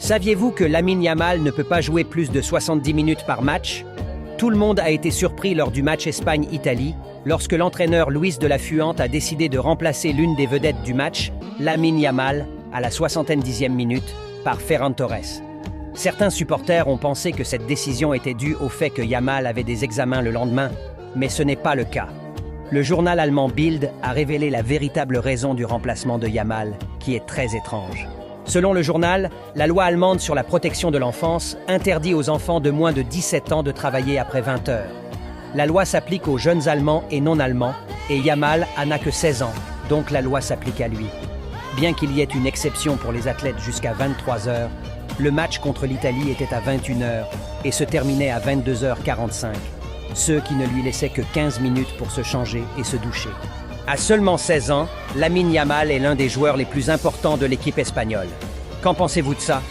Saviez-vous que Lamine Yamal ne peut pas jouer plus de 70 minutes par match? Tout le monde a été surpris lors du match Espagne-Italie, lorsque l'entraîneur Luis de la Fuente a décidé de remplacer l'une des vedettes du match, Lamine Yamal, à la 70e minute, par Ferran Torres. Certains supporters ont pensé que cette décision était due au fait que Yamal avait des examens le lendemain, mais ce n'est pas le cas. Le journal allemand Bild a révélé la véritable raison du remplacement de Yamal, qui est très étrange. Selon le journal, la loi allemande sur la protection de l'enfance interdit aux enfants de moins de 17 ans de travailler après 20 heures. La loi s'applique aux jeunes Allemands et non-Allemands, et Yamal n'a que 16 ans, donc la loi s'applique à lui. Bien qu'il y ait une exception pour les athlètes jusqu'à 23 heures, le match contre l'Italie était à 21 heures et se terminait à 22h45, ce qui ne lui laissait que 15 minutes pour se changer et se doucher. À seulement 16 ans, Lamine Yamal est l'un des joueurs les plus importants de l'équipe espagnole. Qu'en pensez-vous de ça?